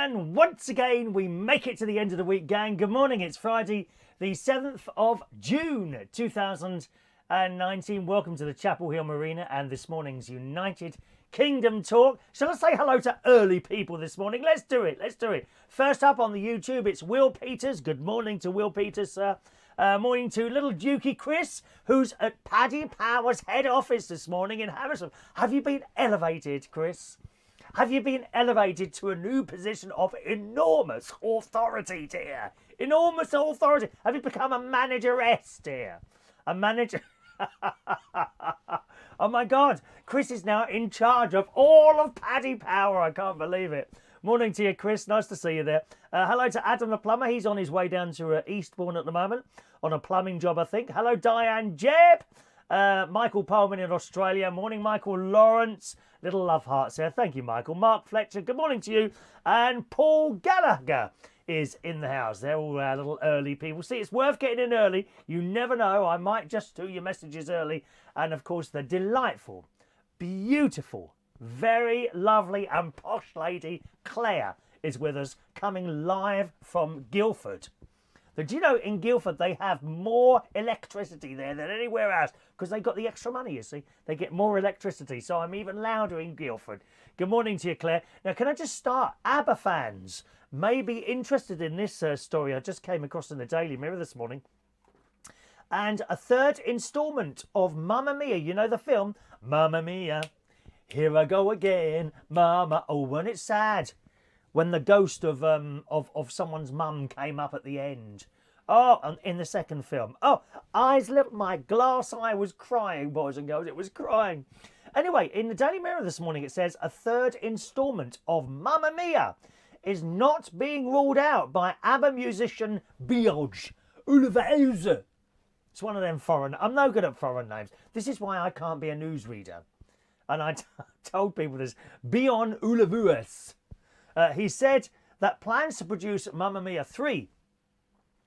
And once again, we make it to the end of the week, gang. Good morning. It's Friday, the 7th of June, 2019. Welcome to the Chapel Hill Marina and this morning's United Kingdom talk. Shall I say hello to early people this morning? Let's do it. Let's do it. First up on the YouTube, it's Will Peters. Good morning to Will Peters, sir. Morning to little Dukey Chris, who's at Paddy Power's head office this morning in Hammersmith. Have you been elevated, Chris? Have you been elevated to a new position of enormous authority, dear? Enormous authority. Have you become a manageress, dear? A manager... Oh my God, Chris is now in charge of all of Paddy Power. I can't believe it. Morning to you, Chris. Nice to see you there. Hello to Adam the plumber. He's on his way down to Eastbourne at the moment on a plumbing job, I think. Hello, Diane Jebb. Michael Pullman in Australia. Morning, Michael Lawrence. Little love hearts there. Thank you, Michael. Mark Fletcher. Good morning to you. And Paul Gallagher is in the house. They're all little early people. See, it's worth getting in early. You never know. I might just do your messages early. And, of course, the delightful, beautiful, very lovely and posh lady Claire is with us, coming live from Guildford. Do you know in Guildford they have more electricity there than anywhere else because they got the extra money, you see. They get more electricity, so I'm even louder in Guildford. Good morning to you, Claire. Now, can I just start? ABBA fans may be interested in this story I just came across in the Daily Mirror this morning. And a third instalment of Mamma Mia. You know the film? Mamma Mia, here I go again, Mama. Oh, wasn't it sad when the ghost of someone's mum came up at the end? Oh, and in the second film. Oh, my glass eye was crying, boys and girls. It was crying. Anyway, in the Daily Mirror this morning, it says a third instalment of Mamma Mia is not being ruled out by ABBA musician Björn Ulvaeus. It's one of them foreign... I'm no good at foreign names. This is why I can't be a newsreader. And I told people this. Björn Ulvaeus. He said that plans to produce Mamma Mia 3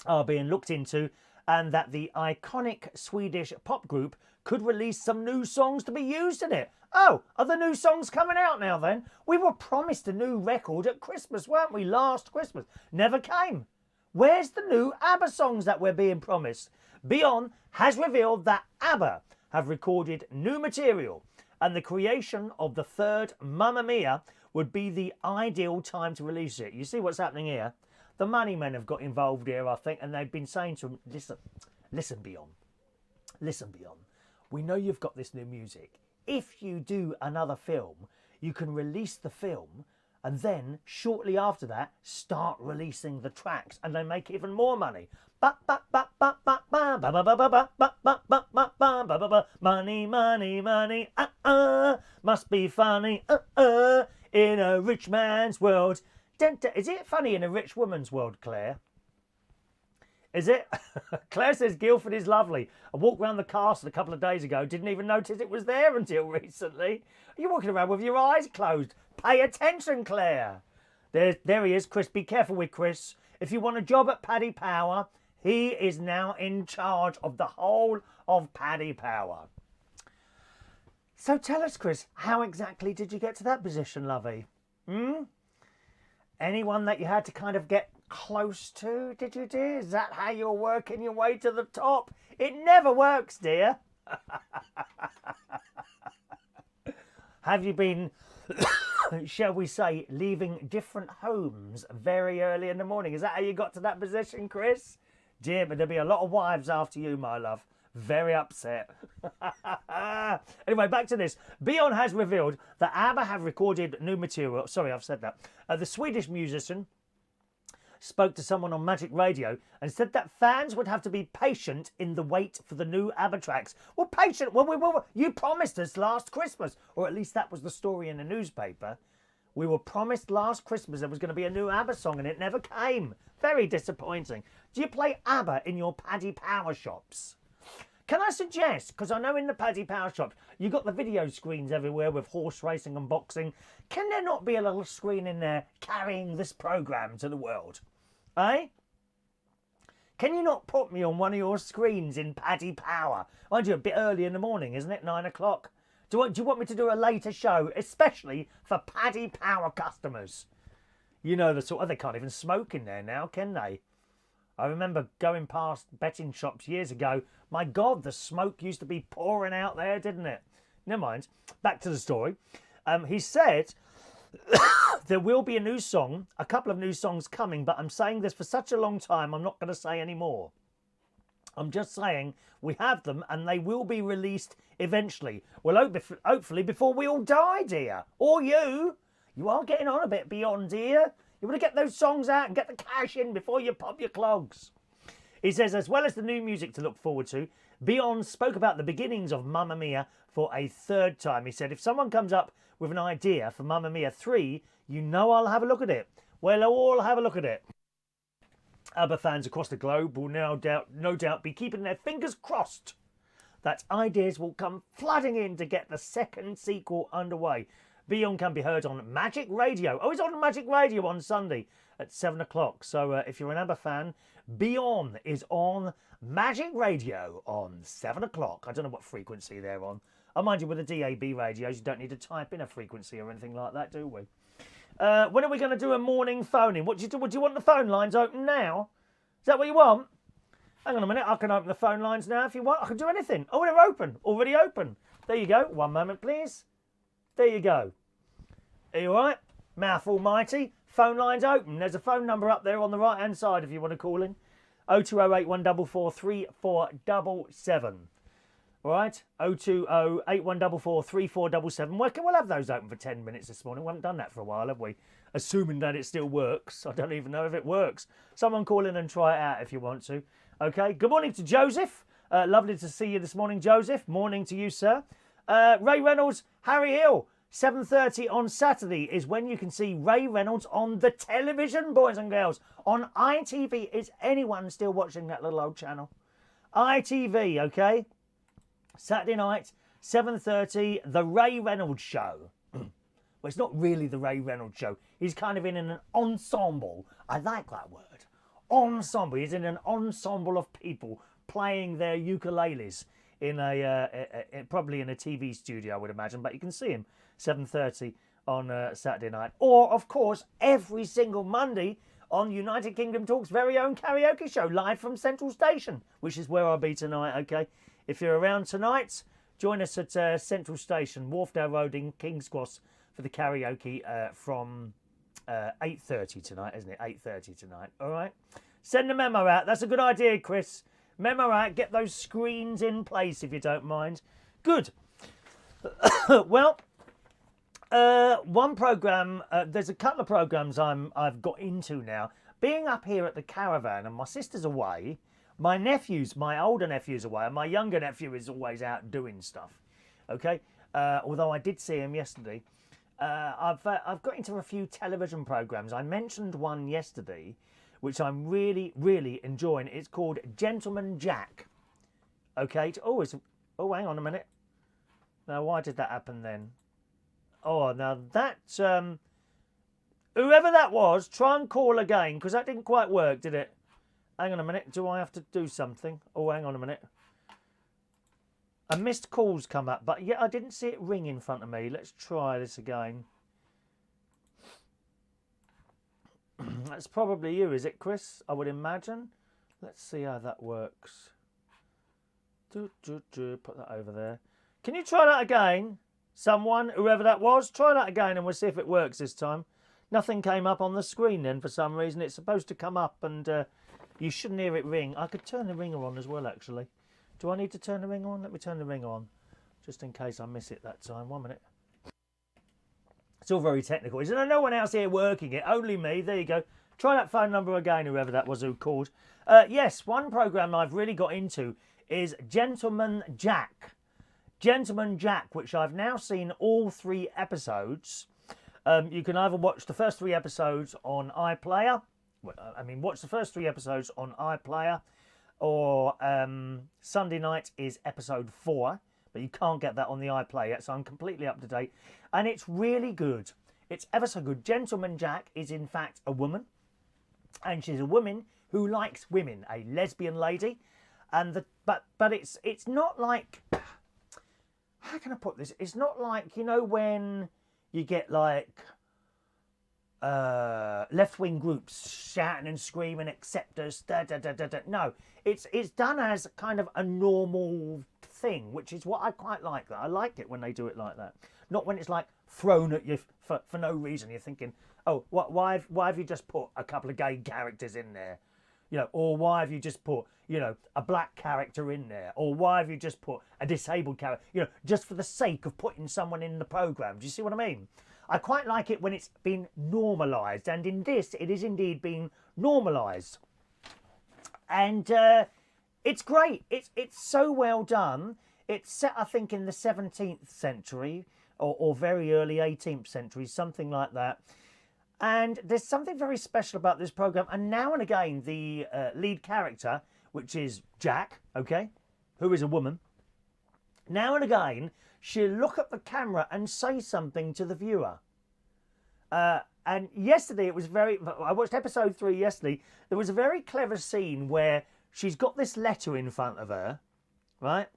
are being looked into and that the iconic Swedish pop group could release some new songs to be used in it. Oh, are the new songs coming out now then? We were promised a new record at Christmas, weren't we? Last Christmas. Never came. Where's the new ABBA songs that we're being promised? Björn has revealed that ABBA have recorded new material and the creation of the third Mamma Mia would be the ideal time to release it. You see what's happening here? The money men have got involved here, I think, and they've been saying to him, listen, Björn, we know you've got this new music. If you do another film, you can release the film and then, shortly after that, start releasing the tracks and they make even more money. Money, money, money, must be funny, in a rich man's world. Is it funny in a rich woman's world, Claire? Is it? Claire says Guildford is lovely. I walked around the castle a couple of days ago, didn't even notice it was there until recently. You're walking around with your eyes closed. Pay attention, Claire. There he is, Chris. Be careful with Chris. If you want a job at Paddy Power, he is now in charge of the whole of Paddy Power. So tell us, Chris, how exactly did you get to that position, lovey? Anyone that you had to kind of get close to, did you, dear? Is that how you're working your way to the top? It never works, dear. Have you been, shall we say, leaving different homes very early in the morning? Is that how you got to that position, Chris? Dear, but there'll be a lot of wives after you, my love. Very upset. Anyway, back to this. Björn has revealed that ABBA have recorded new material. Sorry, I've said that. The Swedish musician spoke to someone on Magic Radio and said that fans would have to be patient in the wait for the new ABBA tracks. Well, patient. Well, you promised us last Christmas, or at least that was the story in the newspaper. We were promised last Christmas there was going to be a new ABBA song and it never came. Very disappointing. Do you play ABBA in your Paddy Power shops? Can I suggest, because I know in the Paddy Power shops, you've got the video screens everywhere with horse racing and boxing. Can there not be a little screen in there carrying this programme to the world? Eh? Can you not put me on one of your screens in Paddy Power? Mind you, a bit early in the morning, isn't it? 9 o'clock. Do you want me to do a later show, especially for Paddy Power customers? You know the sort of, they can't even smoke in there now, can they? I remember going past betting shops years ago. My God, the smoke used to be pouring out there, didn't it? Never mind. Back to the story. He said there will be a new song, a couple of new songs coming, but I'm saying this for such a long time, I'm not going to say any more. I'm just saying we have them and they will be released eventually. Well, hopefully before we all die, dear. Or you. You are getting on a bit beyond, dear. You want to get those songs out and get the cash in before you pop your clogs. He says, as well as the new music to look forward to, Beyond spoke about the beginnings of Mamma Mia for a third time. He said, if someone comes up with an idea for Mamma Mia 3, you know I'll have a look at it. Well, I'll all have a look at it. ABBA fans across the globe will no doubt be keeping their fingers crossed that ideas will come flooding in to get the second sequel underway. Beyond can be heard on Magic Radio. Oh, it's on Magic Radio on Sunday at 7 o'clock. So if you're an ABBA fan, Beyond is on Magic Radio on 7 o'clock. I don't know what frequency they're on. I mind you, with the DAB radios, you don't need to type in a frequency or anything like that, do we? When are we going to do a morning phoning? What do you do? Do you want the phone lines open now? Is that what you want? Hang on a minute. I can open the phone lines now if you want. I can do anything. Oh, they're open. Already open. There you go. One moment, please. There you go. Are you all right? Mouth almighty. Phone lines open. There's a phone number up there on the right-hand side if you want to call in. 0208 144 3477. All right? 020 8144 3477. We'll have those open for 10 minutes this morning. We haven't done that for a while, have we? Assuming that it still works. I don't even know if it works. Someone call in and try it out if you want to. Okay. Good morning to Joseph. Lovely to see you this morning, Joseph. Morning to you, sir. Ray Reynolds, Harry Hill. 7:30 on Saturday is when you can see Ray Reynolds on the television, boys and girls. On ITV. Is anyone still watching that little old channel? ITV, okay? Saturday night, 7:30, The Ray Reynolds Show. Well, it's not really The Ray Reynolds Show. He's kind of in an ensemble. I like that word. Ensemble. He's in an ensemble of people playing their ukuleles in probably in a TV studio, I would imagine. But you can see him 7:30 on Saturday night. Or, of course, every single Monday on United Kingdom Talk's very own karaoke show, live from Central Station, which is where I'll be tonight, okay? If you're around tonight, join us at Central Station, Wharfdale Road in King's Cross for the karaoke from 8:30 tonight, isn't it? 8:30 tonight, all right? Send a memo out. That's a good idea, Chris. Memo out. Get those screens in place if you don't mind. Good. Well, one programme, there's a couple of programmes I've got into now. Being up here at the caravan and my sister's away, my older nephew's away, and my younger nephew is always out doing stuff. Okay? Although I did see him yesterday. I've got into a few television programmes. I mentioned one yesterday, which I'm really, really enjoying. It's called Gentleman Jack. Okay? Oh, hang on a minute. Now, why did that happen then? Oh, now that... whoever that was, try and call again, because that didn't quite work, did it? Hang on a minute. Do I have to do something? Oh, hang on a minute. A missed call's come up, but yeah, I didn't see it ring in front of me. Let's try this again. That's probably you, is it, Chris? I would imagine. Let's see how that works. Put that over there. Can you try that again? Someone, whoever that was, try that again and we'll see if it works this time. Nothing came up on the screen then for some reason. It's supposed to come up and you shouldn't hear it ring. I could turn the ringer on as well, actually. Do I need to turn the ringer on? Let me turn the ringer on, just in case I miss it that time. 1 minute. It's all very technical. Is there no one else here working it? Only me. There you go. Try that phone number again, whoever that was who called. Yes, one programme I've really got into is Gentleman Jack. Gentleman Jack, which I've now seen all 3 episodes. You can either watch the first 3 episodes on iPlayer. Watch the first 3 episodes on iPlayer. Or Sunday night is episode 4. But you can't get that on the iPlayer, so I'm completely up to date. And it's really good. It's ever so good. Gentleman Jack is in fact a woman. And she's a woman who likes women. A lesbian lady. And but it's not like... How can I put this? It's not like, you know, when you get like left-wing groups shouting and screaming, accept us, da da da da da. No, it's done as kind of a normal thing, which is what I quite like. That I like it when they do it like that, not when it's like thrown at you for no reason. You're thinking, oh, why have you just put a couple of gay characters in there? You know, or why have you just put, you know, a black character in there? Or why have you just put a disabled character? You know, just for the sake of putting someone in the programme. Do you see what I mean? I quite like it when it's been normalised. And in this, it is indeed being normalised. And it's great. It's so well done. It's set, I think, in the 17th century or very early 18th century, something like that. And there's something very special about this programme. And now and again, the lead character, which is Jack, okay, who is a woman, now and again, she'll look at the camera and say something to the viewer. And yesterday, I watched episode 3 yesterday. There was a very clever scene where she's got this letter in front of her, right?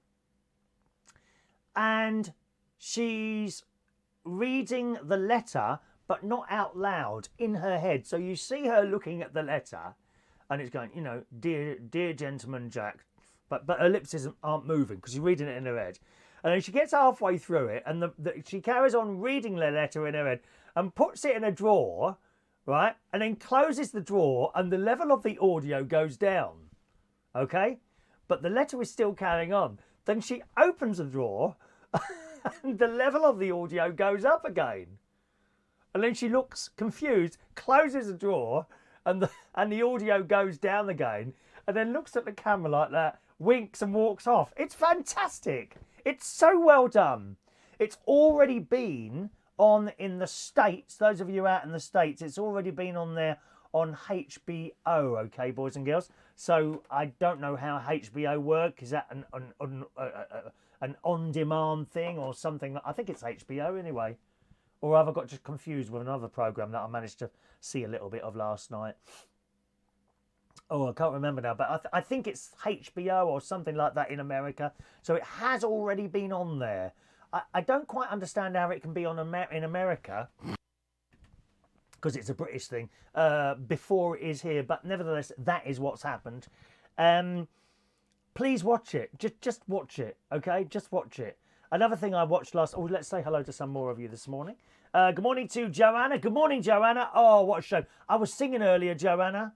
And she's reading the letter, but not out loud, in her head. So you see her looking at the letter, and it's going, you know, dear gentleman Jack, but her lips aren't moving because she's reading it in her head. And then she gets halfway through it, and she carries on reading the letter in her head and puts it in a drawer, right? And then closes the drawer, and the level of the audio goes down, okay? But the letter is still carrying on. Then she opens the drawer, and the level of the audio goes up again. And then she looks confused, closes the drawer, and the audio goes down again, and then looks at the camera like that, winks and walks off. It's fantastic. It's so well done. It's already been on in the States. Those of you out in the States, it's already been on there on HBO, okay, boys and girls. So I don't know how HBO work. Is that an on-demand thing or something? I think it's HBO anyway. Or have I got just confused with another programme that I managed to see a little bit of last night? Oh, I can't remember now, but I think it's HBO or something like that in America. So it has already been on there. I don't quite understand how it can be on in America, because it's a British thing, before it is here. But nevertheless, that is what's happened. Please watch it. Just watch it, okay? Just watch it. Another thing I watched last... Oh, let's say hello to some more of you this morning. Good morning to Joanna. Good morning, Joanna. Oh, what a show. I was singing earlier, Joanna.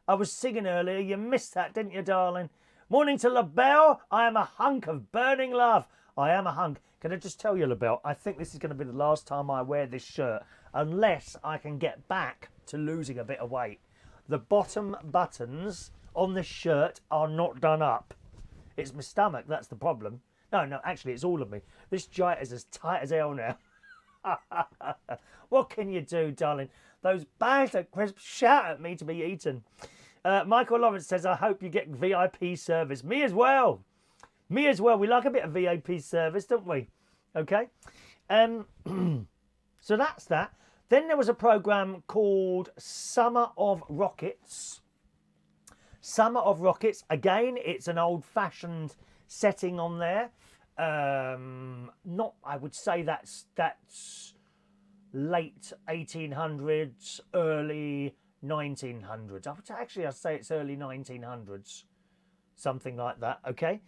I was singing earlier. You missed that, didn't you, darling? Morning to LaBelle. I am a hunk of burning love. I am a hunk. Can I just tell you, LaBelle, I think this is going to be the last time I wear this shirt, unless I can get back to losing a bit of weight. The bottom buttons on this shirt are not done up. It's my stomach, that's the problem. No, actually, it's all of me. This giant is as tight as hell now. What can you do, darling? Those bags of crisps shout at me to be eaten. Michael Lawrence says, I hope you get VIP service. Me as well. Me as well. We like a bit of VIP service, don't we? Okay. So that's that. Then there was a programme called Summer of Rockets. Summer of Rockets. Again, it's an old-fashioned setting on there. Not, I would say that's late 1800s, early 1900s. I'd say it's early 1900s, something like that. Okay.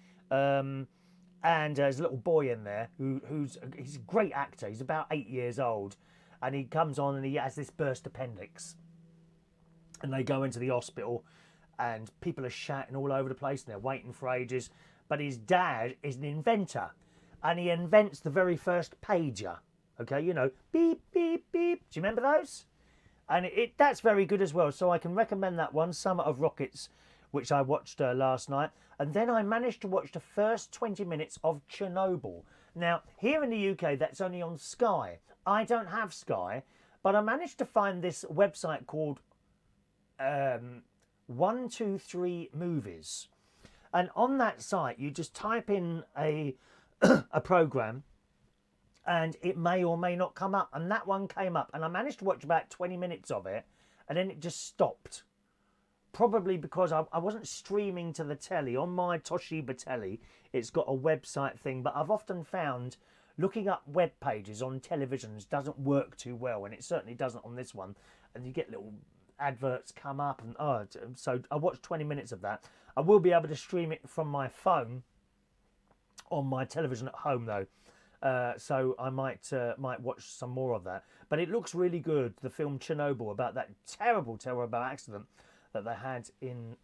And there's a little boy in there he's a great actor. He's about 8 years old, and he comes on and he has this burst appendix, and they go into the hospital, and people are shouting all over the place, and they're waiting for ages. But his dad is an inventor, and he invents the very first pager. Okay, you know, beep, beep, beep. Do you remember those? And that's very good as well. So I can recommend that one, Summer of Rockets, which I watched last night. And then I managed to watch the first 20 minutes of Chernobyl. Now, here in the UK, that's only on Sky. I don't have Sky, but I managed to find this website called 123 Movies. And on that site, you just type in a program, and it may or may not come up. And that one came up, and I managed to watch about 20 minutes of it, and then it just stopped. Probably because I wasn't streaming to the telly. On my Toshiba telly, it's got a website thing, but I've often found looking up web pages on televisions doesn't work too well, and it certainly doesn't on this one. And you get little adverts come up, and so I watched 20 minutes of that. I will be able to stream it from my phone on my television at home though, so I might watch some more of that. But it looks really good. The film Chernobyl, about that terrible accident that they had in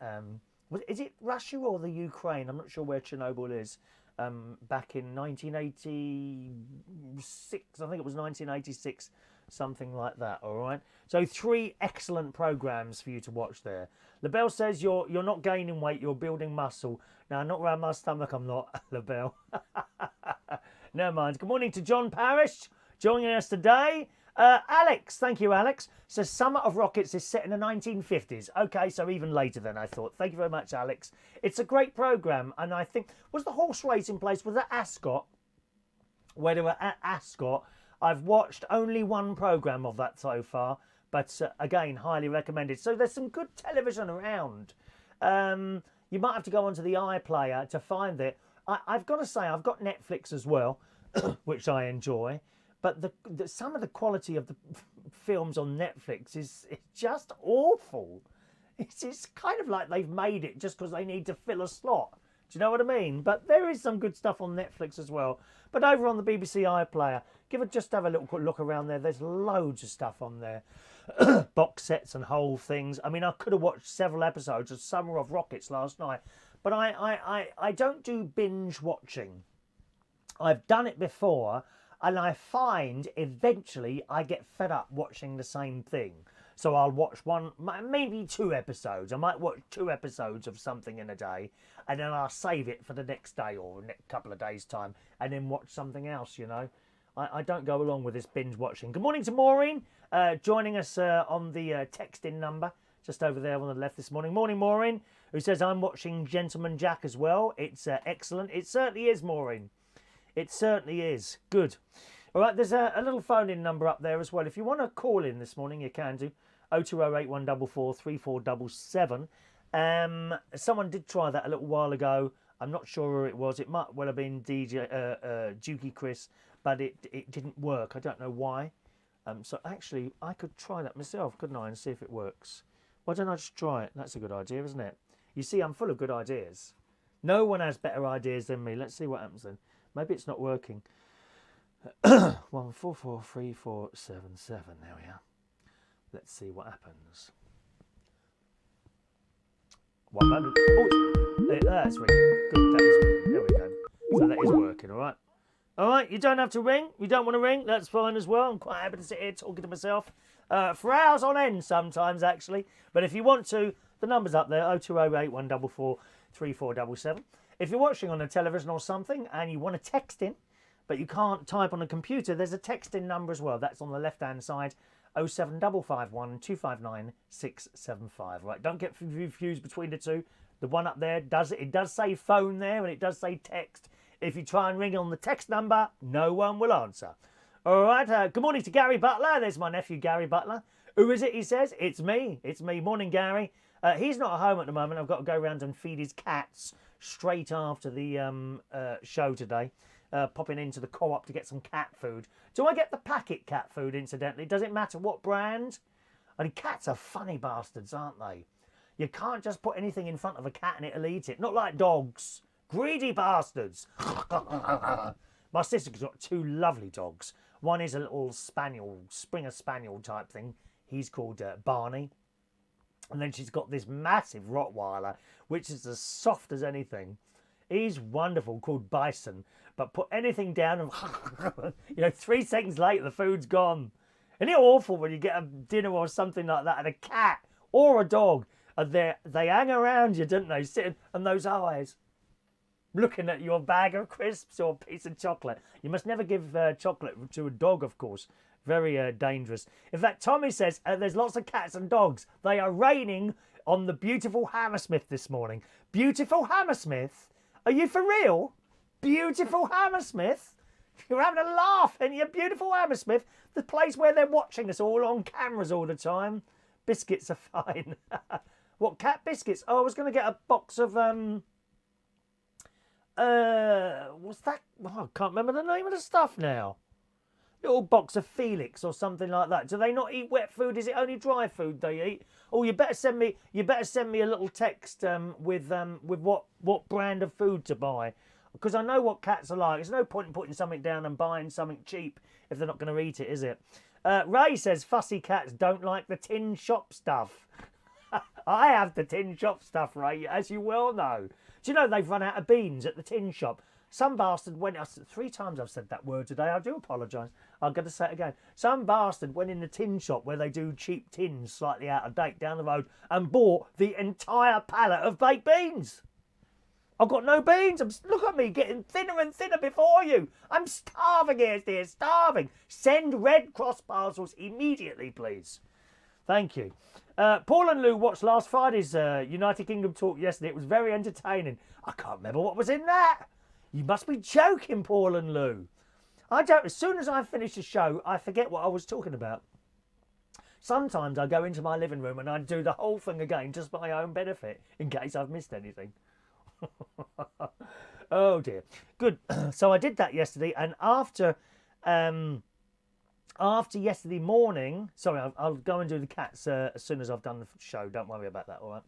is it Russia or the Ukraine? I'm not sure where Chernobyl is. Back in 1986, I think it was 1986, something like that. All right. So 3 excellent programs for you to watch there. LaBelle says you're not gaining weight, you're building muscle. Now, not around my stomach, I'm not, LaBelle. Never mind. Good morning to John Parrish joining us today. Alex, thank you, Alex. So Summer of Rockets is set in the 1950s. Okay, so even later than I thought. Thank you very much, Alex. It's a great programme, and I think, was the horse racing place, was at Ascot? Where they were at Ascot. I've watched only one programme of that so far, but again, highly recommended. So there's some good television around. You might have to go onto the iPlayer to find it. I've got to say, I've got Netflix as well, which I enjoy. But some of the quality of the films on Netflix is just awful. It's kind of like they've made it just because they need to fill a slot. Do you know what I mean? But there is some good stuff on Netflix as well. But over on the BBC iPlayer, just have a little look around there. There's loads of stuff on there. Box sets and whole things. I mean, I could have watched several episodes of Summer of Rockets last night. But I don't do binge watching. I've done it before. And I find eventually I get fed up watching the same thing. So I'll watch one, maybe 2 episodes. I might watch 2 episodes of something in a day, and then I'll save it for the next day or next couple of days' time, and then watch something else, you know. I don't go along with this binge watching. Good morning to Maureen, joining us on the texting number, just over there on the left this morning. Morning, Maureen, who says, I'm watching Gentleman Jack as well. It's excellent. It certainly is, Maureen. It certainly is. Good. All right, there's a little phone-in number up there as well. If you want to call in this morning, you can do. 0208 144 3477. Someone did try that a little while ago. I'm not sure who it was. It might well have been DJ Dukey Chris, but it didn't work. I don't know why. So actually, I could try that myself, couldn't I, and see if it works. Why don't I just try it? That's a good idea, isn't it? You see, I'm full of good ideas. No one has better ideas than me. Let's see what happens then. Maybe it's not working. 1443477. There we are. Let's see what happens. 1 moment. Oh, that's ringing. Good. That is ringing. There we go. So that is working. All right. All right. You don't have to ring. You don't want to ring. That's fine as well. I'm quite happy to sit here talking to myself for hours on end sometimes, actually. But if you want to, the number's up there. 0208 144 3477. If you're watching on a television or something and you want to text in, but you can't type on a computer, there's a text in number as well. That's on the left-hand side, 07551 259 675. Right, don't get confused between the two. The one up there, it does say phone there, and it does say text. If you try and ring on the text number, no one will answer. All right, good morning to Gary Butler. There's my nephew, Gary Butler. Who is it, he says? It's me. It's me. Morning, Gary. He's not at home at the moment. I've got to go around and feed his cats straight after the show today. Popping into the co-op to get some cat food. Do I get the packet cat food, incidentally? Does it matter what brand? I mean, cats are funny bastards, aren't they? You can't just put anything in front of a cat and it'll eat it. Not like dogs. Greedy bastards. My sister's got 2 lovely dogs. One is a little spaniel, Springer Spaniel type thing. He's called Barney. And then she's got this massive Rottweiler, which is as soft as anything. He's wonderful, called Bison. But put anything down and, 3 seconds later, the food's gone. Isn't it awful when you get a dinner or something like that and a cat or a dog, and they hang around you, don't they, sitting, and those eyes, looking at your bag of crisps or piece of chocolate. You must never give chocolate to a dog, of course. Very dangerous. In fact, Tommy says there's lots of cats and dogs. They are raining on the beautiful Hammersmith this morning. Beautiful Hammersmith? Are you for real? Beautiful Hammersmith? You're having a laugh, and you're beautiful Hammersmith, the place where they're watching us all on cameras all the time. Biscuits are fine. What, cat biscuits? Oh, I was going to get a box of what's that? Oh, I can't remember the name of the stuff now. Little box of Felix or something like that. Do they not eat wet food? Is it only dry food they eat? Oh, you better send me a little text with what brand of food to buy, because I know what cats are like. There's no point in putting something down and buying something cheap if they're not going to eat it, is it? Ray says fussy cats don't like the tin shop stuff. I have the tin shop stuff, Ray, as you well know. Do you know they've run out of beans at the tin shop? Some bastard went... 3 times I've said that word today. I do apologise. I'm going to say it again. Some bastard went in the tin shop where they do cheap tins slightly out of date down the road and bought the entire pallet of baked beans. I've got no beans. Look at me getting thinner and thinner before you. I'm starving here, dear, starving. Send Red Cross parcels immediately, please. Thank you. Paul and Lou watched last Friday's United Kingdom talk yesterday. It was very entertaining. I can't remember what was in that. You must be joking, Paul and Lou. I don't. As soon as I finish the show, I forget what I was talking about. Sometimes I go into my living room and I do the whole thing again just for my own benefit, in case I've missed anything. Oh dear. Good. So I did that yesterday, and after yesterday morning, sorry, I'll go and do the cats as soon as I've done the show. Don't worry about that. All right.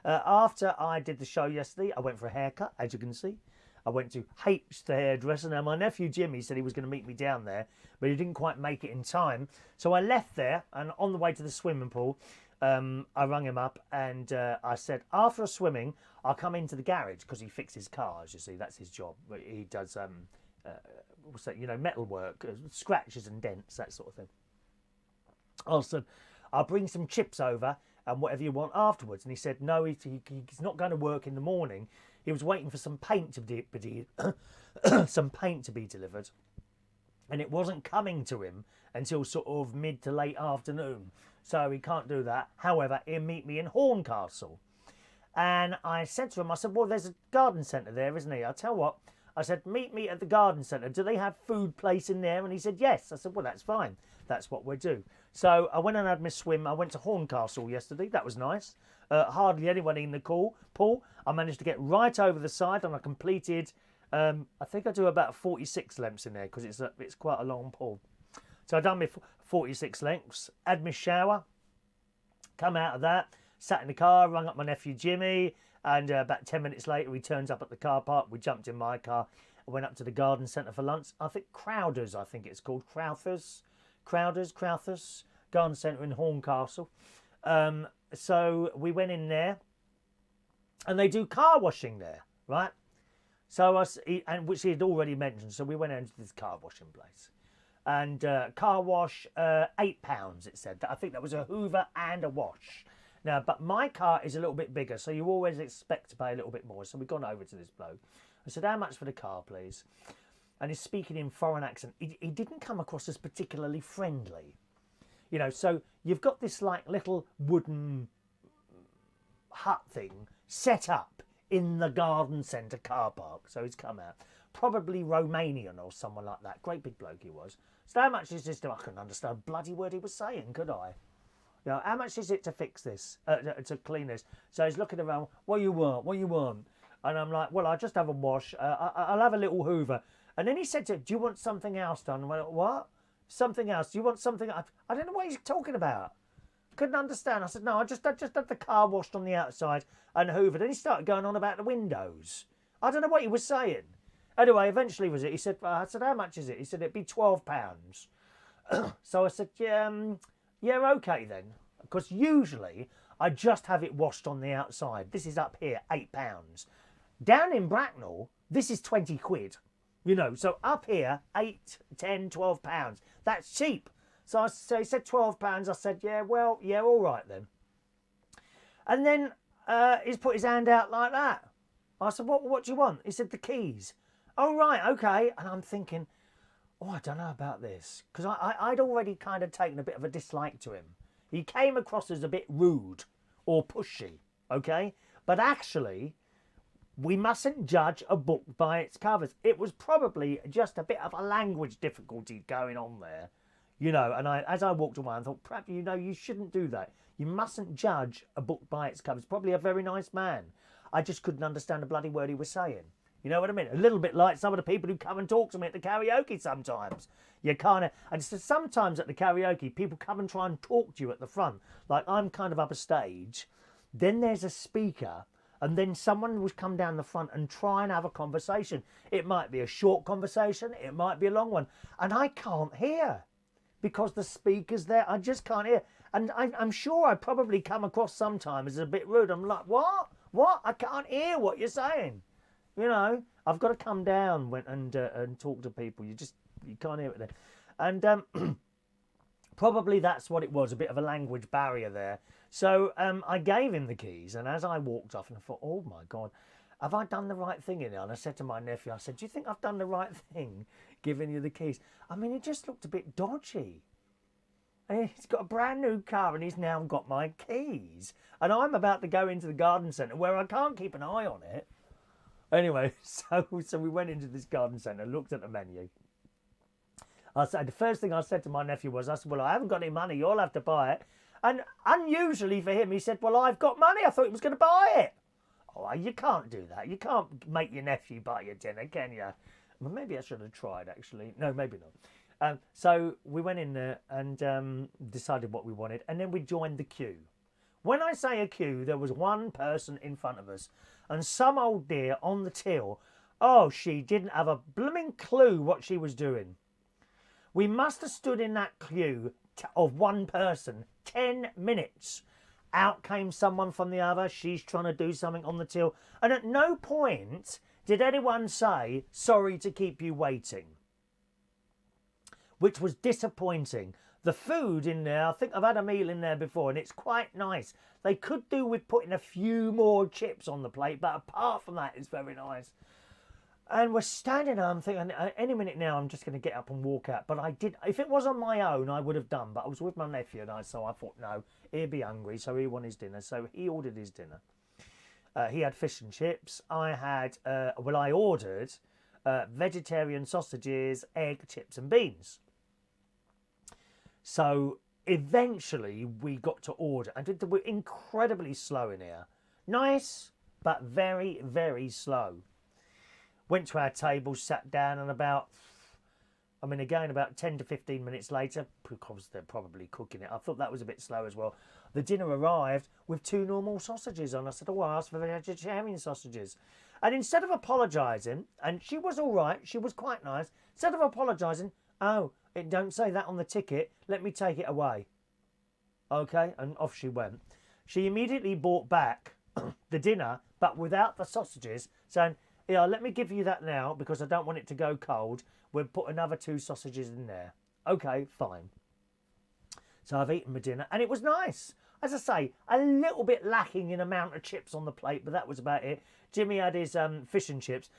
After I did the show yesterday, I went for a haircut, as you can see. I went to H, the hairdresser. Now, my nephew Jimmy said he was going to meet me down there, but he didn't quite make it in time. So I left there, and on the way to the swimming pool, I rang him up, and I said, after swimming, I'll come into the garage, because he fixes cars, you see, that's his job. He does, what's that, you know, metal work, scratches and dents, that sort of thing. I said, I'll bring some chips over, and whatever you want afterwards. And he said, no, he's not going to work in the morning. He was waiting for some paint to be some paint to be delivered, and it wasn't coming to him until sort of mid to late afternoon, so he can't do that. However, he'll meet me in Horncastle, and I said to him, I said, well, there's a garden centre there, isn't he? I'll tell what, I said, meet me at the garden centre. Do they have food place in there? And he said, yes. I said, well, that's fine. That's what we'll do. So I went and had my swim. I went to Horncastle yesterday. That was nice. Hardly anyone in the pool. I managed to get right over the side, and I completed, I think I do about 46 lengths in there, because it's quite a long pool. So I done my 46 lengths, had my shower, come out of that, sat in the car, rang up my nephew Jimmy, and about 10 minutes later he turns up at the car park. We jumped in my car and went up to the garden centre for lunch. I think Crowthers, I think it's called. Crowthers Garden Centre in Horncastle. So we went in there, and they do car washing there, right? So which he had already mentioned. So we went into this car washing place, and car wash £8. It said that. I think that was a hoover and a wash. Now, but my car is a little bit bigger, so you always expect to pay a little bit more. So we've gone over to this bloke. I said, how much for the car, please? And he's speaking in foreign accent. He didn't come across as particularly friendly. You know, so you've got this like little wooden hut thing set up in the garden centre car park. So he's come out. Probably Romanian or someone like that. Great big bloke he was. So how much is this? I couldn't understand a bloody word he was saying, could I? You know, how much is it to fix this, to clean this? So he's looking around, what you want, what you want? And I'm like, well, I'll just have a wash. I'll have a little hoover. And then he said to him, do you want something else done? I went, what? Something else? Do you want something? I don't know what he's talking about. Couldn't understand. I said, no, I just had the car washed on the outside and hoovered. Then he started going on about the windows. I don't know what he was saying. Anyway, eventually was it. He said, I said, how much is it? He said, it'd be £12. So I said, yeah, okay then. Because usually I just have it washed on the outside. This is up here, £8. Down in Bracknell, this is 20 quid. You know, so up here, 8, 10, 12 pounds. That's cheap. So he said 12 pounds. I said, yeah, well, yeah, all right then. And then he's put his hand out like that. I said, what do you want? He said, the keys. Oh, right, okay. And I'm thinking, oh, I don't know about this. Because I'd already kind of taken a bit of a dislike to him. He came across as a bit rude or pushy, okay? But actually, we mustn't judge a book by its covers. It was probably just a bit of a language difficulty going on there, you know. And as I walked away, I thought, perhaps, you know, you shouldn't do that. You mustn't judge a book by its covers. Probably a very nice man. I just couldn't understand a bloody word he was saying. You know what I mean? A little bit like some of the people who come and talk to me at the karaoke sometimes. You kind of, and so sometimes at the karaoke, people come and try and talk to you at the front. Like I'm kind of up a stage, then there's a speaker, and then someone will come down the front and try and have a conversation. It might be a short conversation, it might be a long one, and I can't hear because the speaker's there. I just can't hear. And I'm sure I probably come across sometimes as a bit rude. I'm like, what? What? I can't hear what you're saying. You know, I've got to come down and talk to people. You can't hear it there. And probably that's what it was, a bit of a language barrier there. So I gave him the keys, and as I walked off, and I thought, oh my God, have I done the right thing in there? And I said to my nephew, I said, do you think I've done the right thing giving you the keys? I mean, it just looked a bit dodgy. And he's got a brand new car and he's now got my keys. And I'm about to go into the garden centre where I can't keep an eye on it. Anyway, so we went into this garden centre, looked at the menu. I said, the first thing I said to my nephew was, I said, well, I haven't got any money, you'll have to buy it. And unusually for him, he said, well, I've got money, I thought he was going to buy it. Oh, you can't do that. You can't make your nephew buy your dinner, can you? Well, maybe I should have tried, actually. No, maybe not. So we went in there and decided what we wanted, and then we joined the queue. When I say a queue, there was one person in front of us, and some old dear on the till, oh, she didn't have a blooming clue what she was doing. We must have stood in that queue of one person 10 minutes. Out came someone from the other, she's trying to do something on the till, and at no point did anyone say, sorry to keep you waiting. Which was disappointing. The food in there, I think I've had a meal in there before, and it's quite nice. They could do with putting a few more chips on the plate, but apart from that, it's very nice. And we're standing there, I'm thinking, any minute now, I'm just going to get up and walk out. But I did, if it was on my own, I would have done. But I was with my nephew, so I thought, no, he'd be hungry, so he wanted his dinner. So he ordered his dinner. He had fish and chips. I ordered vegetarian sausages, egg, chips and beans. So eventually we got to order, and we're incredibly slow in here. Nice, but very, very slow. Went to our table, sat down, and about 10 to 15 minutes later, because they're probably cooking it, I thought that was a bit slow as well. The dinner arrived with 2 normal sausages on. I said, oh, I asked for vegetarian sausages. And instead of apologising, and she was all right, she was quite nice, instead of apologising, oh, it don't say that on the ticket, let me take it away. Okay, and off she went. She immediately brought back the dinner, but without the sausages, saying, yeah, let me give you that now because I don't want it to go cold. We'll put another 2 sausages in there. Okay, fine. So I've eaten my dinner, and it was nice. As I say, a little bit lacking in amount of chips on the plate, but that was about it. Jimmy had his fish and chips.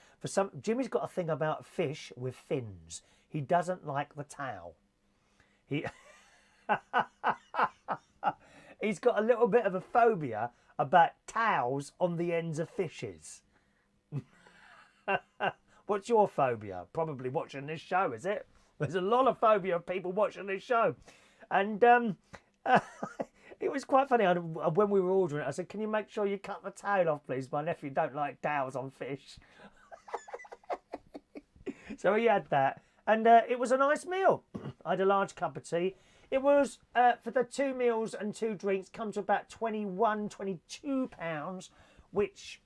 Jimmy's got a thing about fish with fins. He doesn't like the towel. He's got a little bit of a phobia about towels on the ends of fishes. What's your phobia? Probably watching this show, is it? There's a lot of phobia of people watching this show. And it was quite funny. When we were ordering it, I said, can you make sure you cut the tail off, please? My nephew don't like towels on fish. So he had that. And it was a nice meal. I had a large cup of tea. It was, for the 2 meals and 2 drinks, come to about £22, which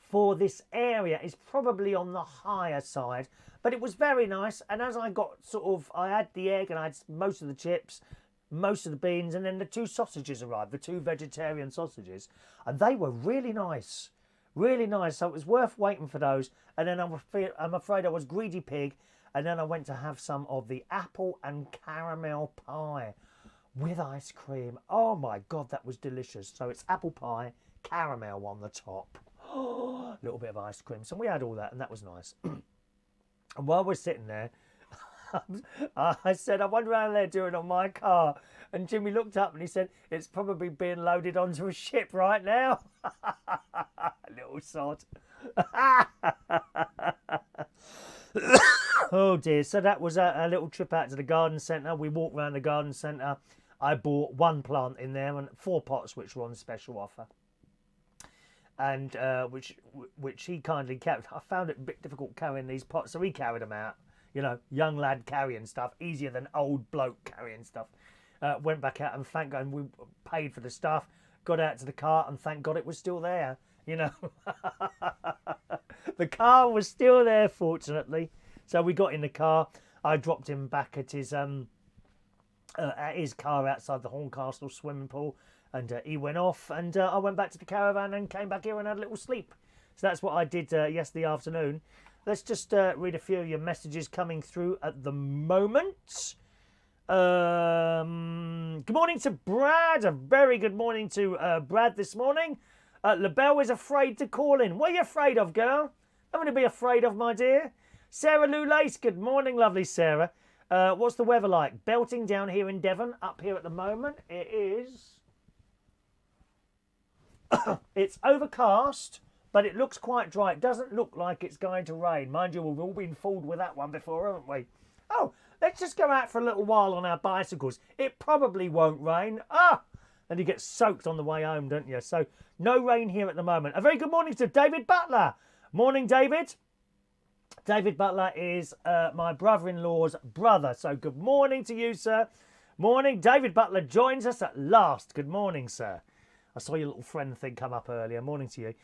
for this area is probably on the higher side. But it was very nice. And as I got I had the egg and I had most of the chips, most of the beans, and then the 2 sausages arrived, the 2 vegetarian sausages. And they were really nice. Really nice. So it was worth waiting for those. And then I'm afraid I was greedy pig. And then I went to have some of the apple and caramel pie with ice cream. Oh my God, that was delicious. So it's apple pie, caramel on the top. A little bit of ice cream. So we had all that, and that was nice. And while we're sitting there, I said, I wonder how they're doing on my car. And Jimmy looked up and he said, it's probably being loaded onto a ship right now. Little sod. Oh dear. So that was a little trip out to the garden centre. We walked around the garden centre. I bought 1 plant in there and 4 pots which were on special offer. and which he kindly kept. I found it a bit difficult carrying these pots, so he carried them out. You know, young lad carrying stuff, easier than old bloke carrying stuff. Went back out and thank God, and we paid for the stuff, got out to the car, and thank God it was still there. You know, the car was still there, fortunately. So we got in the car. I dropped him back at his car outside the Horncastle swimming pool, and he went off, and I went back to the caravan and came back here and had a little sleep. So that's what I did yesterday afternoon. Let's just read a few of your messages coming through at the moment. Good morning to Brad. A very good morning to Brad this morning. LaBelle is afraid to call in. What are you afraid of, girl? Nothing to be afraid of, my dear. Sarah Lou Lace, good morning, lovely Sarah. What's the weather like? Belting down here in Devon. Up here at the moment, it is... it's overcast, but it looks quite dry. It doesn't look like it's going to rain. Mind you, we've all been fooled with that one before, haven't we? Oh, let's just go out for a little while on our bicycles. It probably won't rain. And you get soaked on the way home, don't you? So no rain here at the moment. A very good morning to David Butler. Morning, David. David Butler is my brother-in-law's brother. So good morning to you, sir. Morning. David Butler joins us at last. Good morning, sir. I saw your little friend thing come up earlier. Morning to you.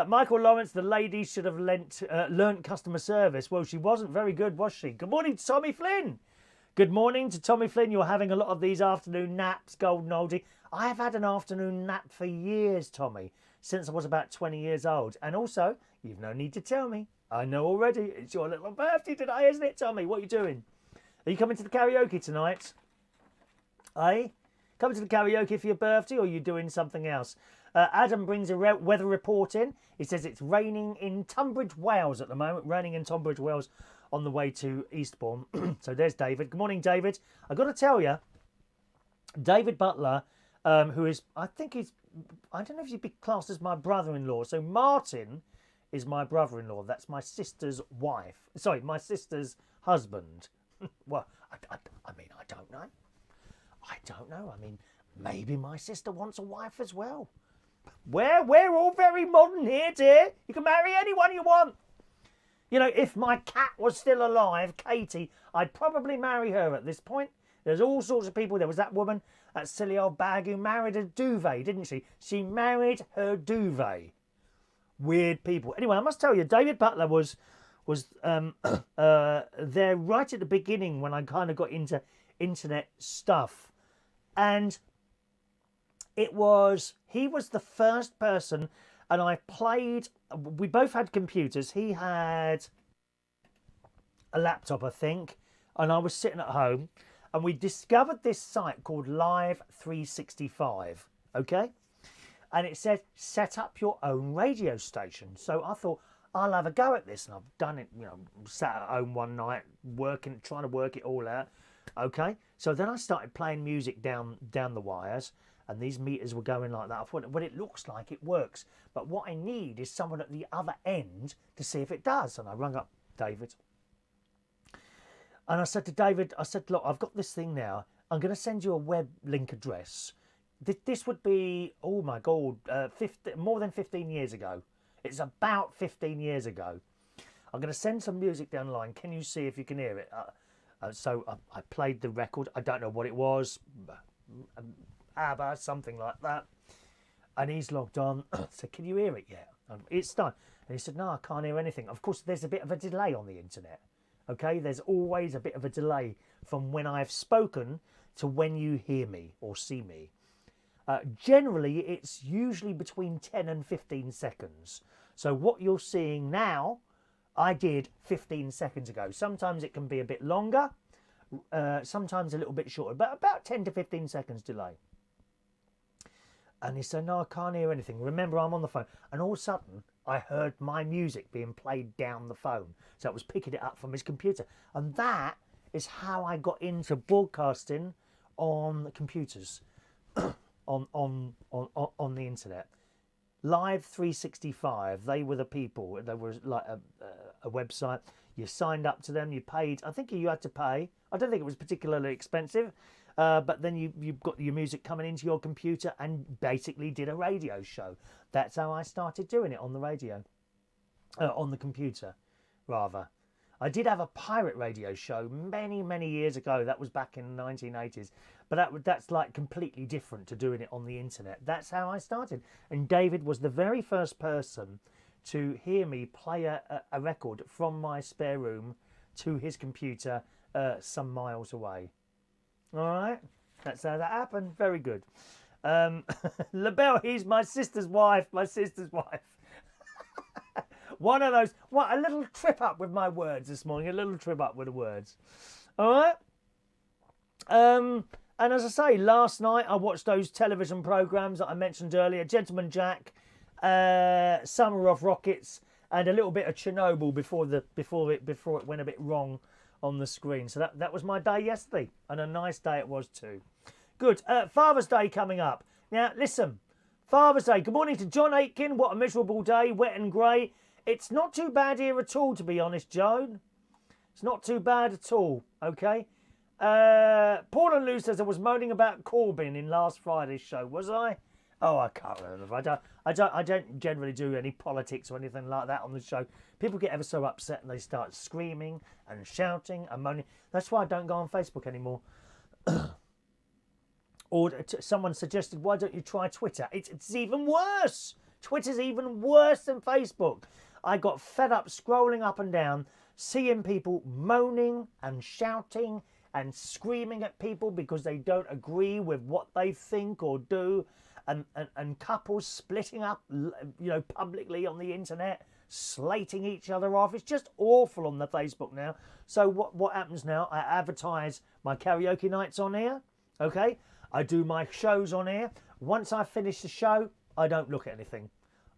Michael Lawrence, the lady should have learnt customer service. Well, she wasn't very good, was she? Good morning to Tommy Flynn. Good morning to Tommy Flynn. You're having a lot of these afternoon naps, golden oldie. I have had an afternoon nap for years, Tommy, since I was about 20 years old. And also, you've no need to tell me. I know already. It's your little birthday today, isn't it, Tommy? What are you doing? Are you coming to the karaoke tonight? Eh? Coming to the karaoke for your birthday, or are you doing something else? Adam brings a weather report in. He says it's raining in Tunbridge Wells at the moment. Raining in Tunbridge Wells on the way to Eastbourne. So there's David. Good morning, David. I've got to tell you, David Butler, who is, I don't know if you'd be classed as my brother-in-law. So Martin is my brother-in-law. That's my sister's wife. Sorry, my sister's husband. Well, I mean, I don't know. I don't know. I mean, maybe my sister wants a wife as well. We're all very modern here, dear. You can marry anyone you want. You know, if my cat was still alive, Katie, I'd probably marry her at this point. There's all sorts of people. There was that woman, that silly old bag who married a duvet, didn't she? She married her duvet. Weird people. Anyway, I must tell you, David Butler was there right at the beginning when I kind of got into internet stuff. And he was the first person, and I played, we both had computers. He had a laptop, I think, and I was sitting at home, and we discovered this site called Live 365, okay? And it said, set up your own radio station. So I thought, I'll have a go at this, and I've done it, you know, sat at home one night, trying to work it all out, okay? So then I started playing music down the wires, and these meters were going like that. I thought, well, it looks like it works, but what I need is someone at the other end to see if it does. And I rung up David, and I said to David, look, I've got this thing now. I'm going to send you a web link address. This would be, oh my God, more than 15 years ago. It's about 15 years ago. I'm going to send some music down the line. Can you see if you can hear it? So I played the record. I don't know what it was. ABBA, something like that. And he's logged on. I said, can you hear it yet? It's done. And he said, no, I can't hear anything. Of course, there's a bit of a delay on the internet. Okay, there's always a bit of a delay from when I've spoken to when you hear me or see me. Generally, it's usually between 10 and 15 seconds. So what you're seeing now, I did 15 seconds ago. Sometimes it can be a bit longer, sometimes a little bit shorter, but about 10 to 15 seconds delay. And he said, no, I can't hear anything. Remember, I'm on the phone. And all of a sudden, I heard my music being played down the phone. So I was picking it up from his computer. And that is how I got into broadcasting on the computers, on the internet. Live 365, they were the people. They were like a website. You signed up to them, you paid. I think you had to pay. I don't think it was particularly expensive. but then you've got your music coming into your computer and basically did a radio show. That's how I started doing it on the radio, on the computer, rather. I did have a pirate radio show many, many years ago. That was back in the 1980s. But that's like completely different to doing it on the internet. That's how I started. And David was the very first person to hear me play a record from my spare room to his computer some miles away. All right? That's how that happened. Very good. LaBelle, he's my sister's wife. My sister's wife. One of those, a little trip up with my words this morning, a little trip up with the words. All right? And as I say, last night I watched those television programmes that I mentioned earlier, Gentleman Jack, Summer of Rockets, and a little bit of Chernobyl before it went a bit wrong on the screen. So that was my day yesterday, and a nice day it was too. Good. Father's Day coming up. Now, listen, Father's Day. Good morning to John Aitken. What a miserable day, wet and grey. It's not too bad here at all, to be honest, Joan. It's not too bad at all, okay? Paul and Lou says I was moaning about Corbyn in last Friday's show, was I? Oh, I can't remember. I don't generally do any politics or anything like that on the show. People get ever so upset and they start screaming and shouting and moaning. That's why I don't go on Facebook anymore. Or someone suggested, why don't you try Twitter? It's even worse. Twitter's even worse than Facebook. I got fed up scrolling up and down, seeing people moaning and shouting and screaming at people because they don't agree with what they think or do, and couples splitting up, publicly on the internet, slating each other off. It's just awful on the Facebook now. So what happens now? I advertise my karaoke nights on here, okay? I do my shows on here. Once I finish the show, I don't look at anything.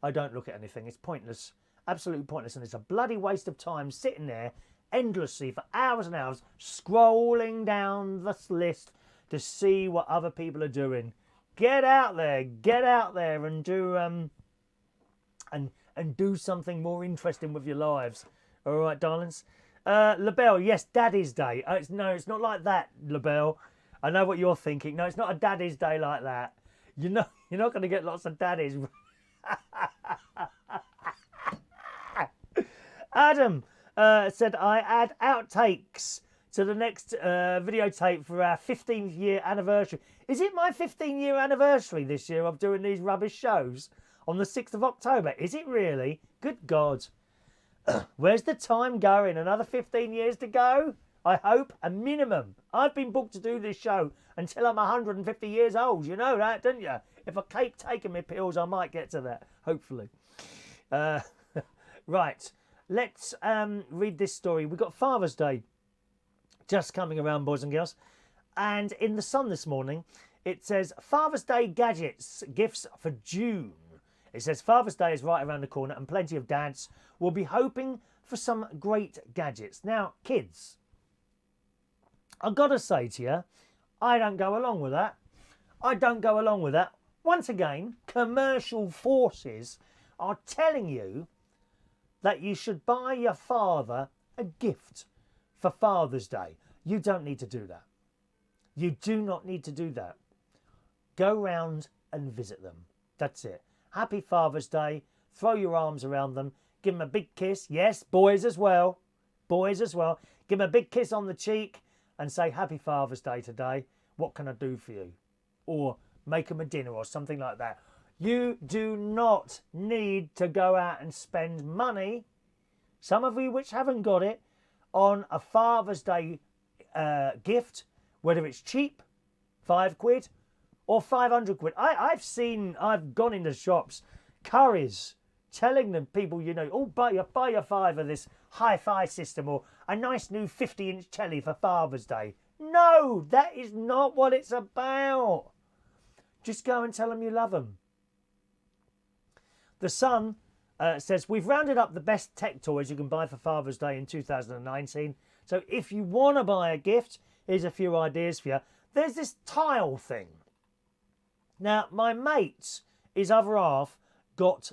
It's pointless. Absolutely pointless. And it's a bloody waste of time sitting there endlessly for hours and hours, scrolling down this list to see what other people are doing. Get out there and do and do something more interesting with your lives. All right, darlings. LaBelle, yes, Daddy's Day. It's not like that, LaBelle. I know what you're thinking. No, it's not a Daddy's Day like that. You're not going to get lots of daddies. Adam said I add outtakes to the next videotape for our 15th year anniversary. Is it my 15-year anniversary this year of doing these rubbish shows on the 6th of October? Is it really? Good God. Where's the time going? Another 15 years to go? I hope, a minimum. I've been booked to do this show until I'm 150 years old. You know that, don't you? If I keep taking my pills, I might get to that, hopefully. Right, let's read this story. We've got Father's Day just coming around, boys and girls. And in the Sun this morning, it says, Father's Day gadgets, gifts for June. It says Father's Day is right around the corner and plenty of dads will be hoping for some great gadgets. Now, kids, I've got to say to you, I don't go along with that. Once again, commercial forces are telling you that you should buy your father a gift for Father's Day. You don't need to do that. You do not need to do that. Go round and visit them. That's it. Happy Father's Day. Throw your arms around them. Give them a big kiss. Yes, boys as well. Give them a big kiss on the cheek and say, Happy Father's Day today. What can I do for you? Or make them a dinner or something like that. You do not need to go out and spend money, some of you which haven't got it, on a Father's Day gift, whether it's cheap, £5 or 500 quid. I've gone into shops, curries, telling them people, buy your fiver this hi-fi system or a nice new 50-inch telly for Father's Day. No, that is not what it's about. Just go and tell them you love them. The Sun says, we've rounded up the best tech toys you can buy for Father's Day in 2019. So if you want to buy a gift, here's a few ideas for you. There's this tile thing. Now, my mate, his other half, got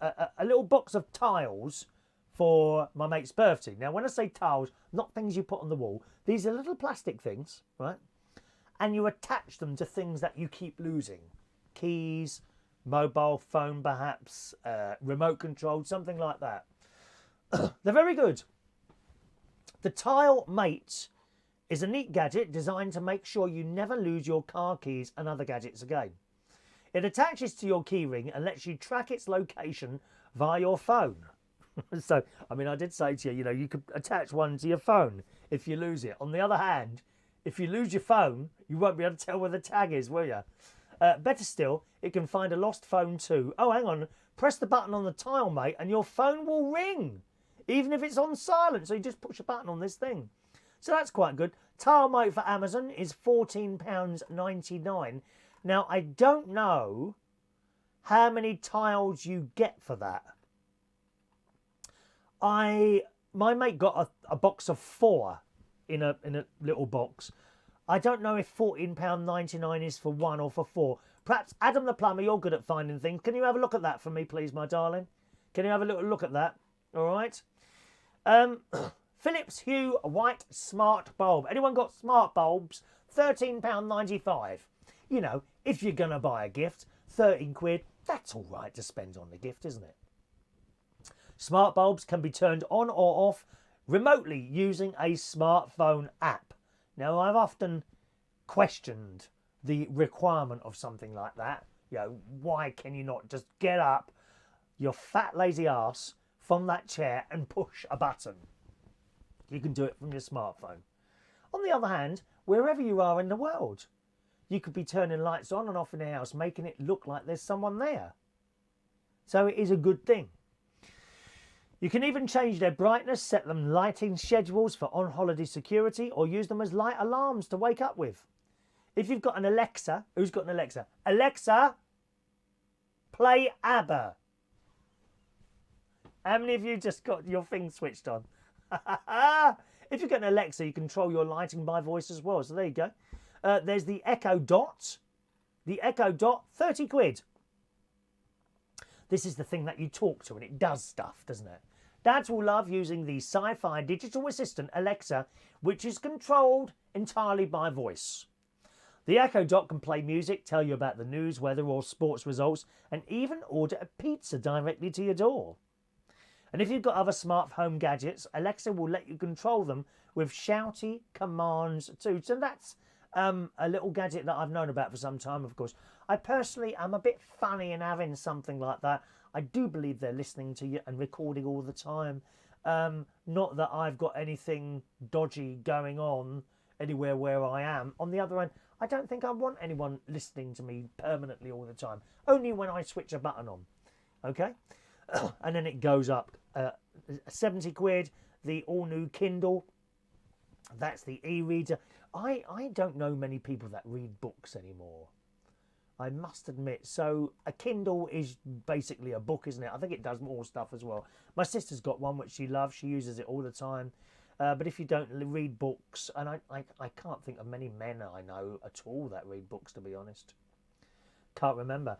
a little box of tiles for my mate's birthday. Now, when I say tiles, not things you put on the wall. These are little plastic things, right? and you attach them to things that you keep losing. Keys, mobile phone perhaps, remote control, something like that. They're very good. The Tile Mate is a neat gadget designed to make sure you never lose your car keys and other gadgets again. It attaches to your keyring and lets you track its location via your phone. So, I mean, I did say to you, you could attach one to your phone if you lose it. On the other hand, if you lose your phone, you won't be able to tell where the tag is, will you? Better still, it can find a lost phone too. Oh, hang on. Press the button on the Tile Mate and your phone will ring, even if it's on silent. So you just push a button on this thing. So that's quite good. Tile Mate for Amazon is £14.99. Now, I don't know how many tiles you get for that. My mate got a box of 4 in a little box. I don't know if £14.99 is for 1 or for 4. Perhaps Adam the plumber, you're good at finding things. Can you have a look at that for me, please, my darling? Can you have a little look at that? All right. Philips Hue White Smart Bulb. Anyone got smart bulbs? £13.95. If you're going to buy a gift, 13 quid, that's all right to spend on the gift, isn't it? Smart bulbs can be turned on or off remotely using a smartphone app. Now, I've often questioned the requirement of something like that. Why can you not just get up your fat lazy arse from that chair and push a button? You can do it from your smartphone. On the other hand, wherever you are in the world, you could be turning lights on and off in the house, making it look like there's someone there. So it is a good thing. You can even change their brightness, set them lighting schedules for on-holiday security, or use them as light alarms to wake up with. If you've got an Alexa, who's got an Alexa? Alexa, play ABBA. How many of you just got your thing switched on? If you've got an Alexa, you control your lighting by voice as well. So there you go. There's the Echo Dot. The Echo Dot, 30 quid. This is the thing that you talk to and it does stuff, doesn't it? Dads will love using the sci-fi digital assistant Alexa, which is controlled entirely by voice. The Echo Dot can play music, tell you about the news, weather or sports results, and even order a pizza directly to your door. And if you've got other smart home gadgets, Alexa will let you control them with shouty commands too. So that's a little gadget that I've known about for some time, of course. I personally am a bit funny in having something like that. I do believe they're listening to you and recording all the time. Not that I've got anything dodgy going on anywhere where I am. On the other hand, I don't think I want anyone listening to me permanently all the time. Only when I switch a button on. Okay? And then it goes up. 70 quid, the all-new Kindle. That's the e-reader. I don't know many people that read books anymore, I must admit. So a Kindle is basically a book, isn't it? I think it does more stuff as well. My sister's got one which she loves. She uses it all the time. But if you don't read books, and I can't think of many men I know at all that read books, to be honest. Can't remember.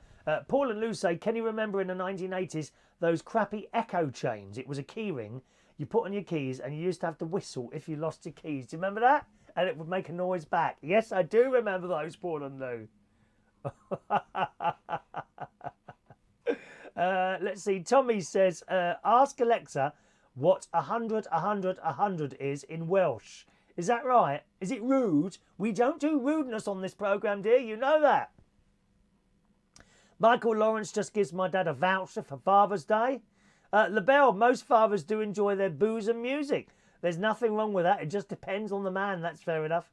Paul and Lou say, can you remember in the 1980s those crappy echo chains? It was a key ring you put on your keys and you used to have to whistle if you lost your keys. Do you remember that? And it would make a noise back. Yes, I do remember those, Paul and Lou. Let's see. Tommy says, ask Alexa what 100 is in Welsh. Is that right? Is it rude? We don't do rudeness on this programme, dear. You know that. Michael Lawrence just gives my dad a voucher for Father's Day. LaBelle, most fathers do enjoy their booze and music. There's nothing wrong with that. It just depends on the man. That's fair enough.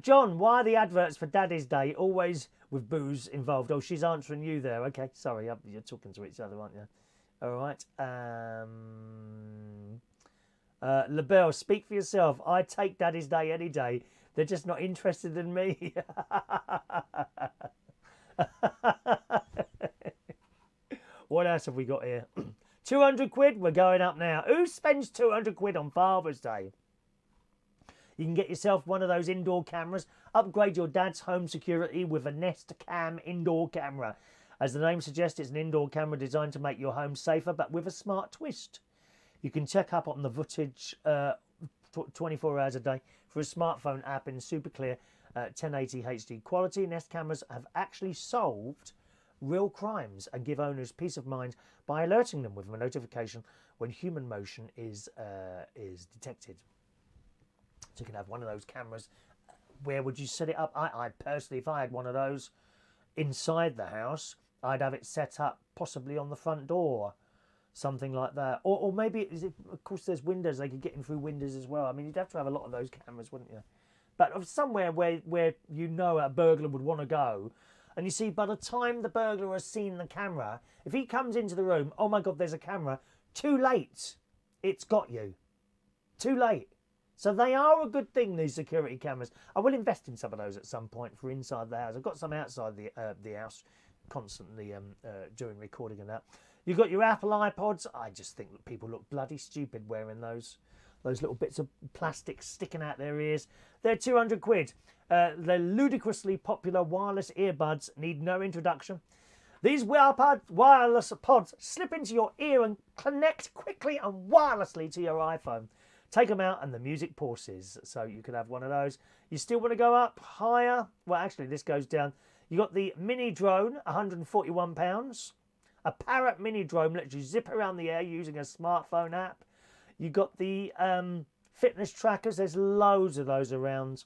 John, why are the adverts for Daddy's Day always with booze involved? Oh, she's answering you there. Okay, sorry. You're talking to each other, aren't you? All right. LaBelle, speak for yourself. I take Daddy's Day any day. They're just not interested in me. What else have we got here? 200 quid, we're going up now. Who spends 200 quid on Father's Day? You can get yourself one of those indoor cameras. Upgrade your dad's home security with a Nest Cam indoor camera. As the name suggests, it's an indoor camera designed to make your home safer, but with a smart twist. You can check up on the footage 24 hours a day for a smartphone app in super clear 1080 HD quality. Nest cameras have actually solved real crimes and give owners peace of mind by alerting them with a notification when human motion is detected. So you can have one of those cameras. Where would you set it up? I personally, if I had one of those inside the house, I'd have it set up possibly on the front door, something like that. Or maybe, of course, there's windows. They could get in through windows as well. I mean, you'd have to have a lot of those cameras, wouldn't you? But somewhere where you know a burglar would want to go. And you see, by the time the burglar has seen the camera, if he comes into the room, oh my God, there's a camera, too late. It's got you. Too late. So they are a good thing, these security cameras. I will invest in some of those at some point for inside the house. I've got some outside the house constantly during recording and that. You've got your Apple iPods. I just think that people look bloody stupid wearing those little bits of plastic sticking out their ears. They're 200 quid. They're ludicrously popular wireless earbuds, need no introduction. These wireless pods slip into your ear and connect quickly and wirelessly to your iPhone. Take them out and the music pauses. So you could have one of those. You still want to go up higher? Well, actually, this goes down. You got the mini drone, £141. A Parrot mini drone lets you zip around the air using a smartphone app. You got the fitness trackers. There's loads of those around.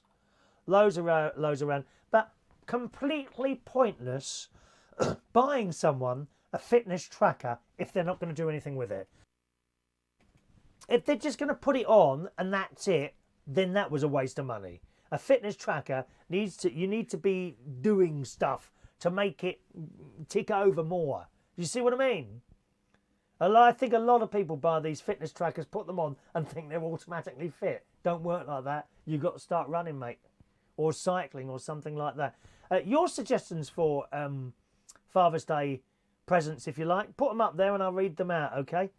Loads around. But completely pointless buying someone a fitness tracker if they're not going to do anything with it. If they're just going to put it on and that's it, then that was a waste of money. A fitness tracker you need to be doing stuff to make it tick over more. You see what I mean? I think a lot of people buy these fitness trackers, put them on and think they're automatically fit. Don't work like that. You've got to start running, mate. Or cycling or something like that. Your suggestions for Father's Day presents, if you like, put them up there and I'll read them out, okay?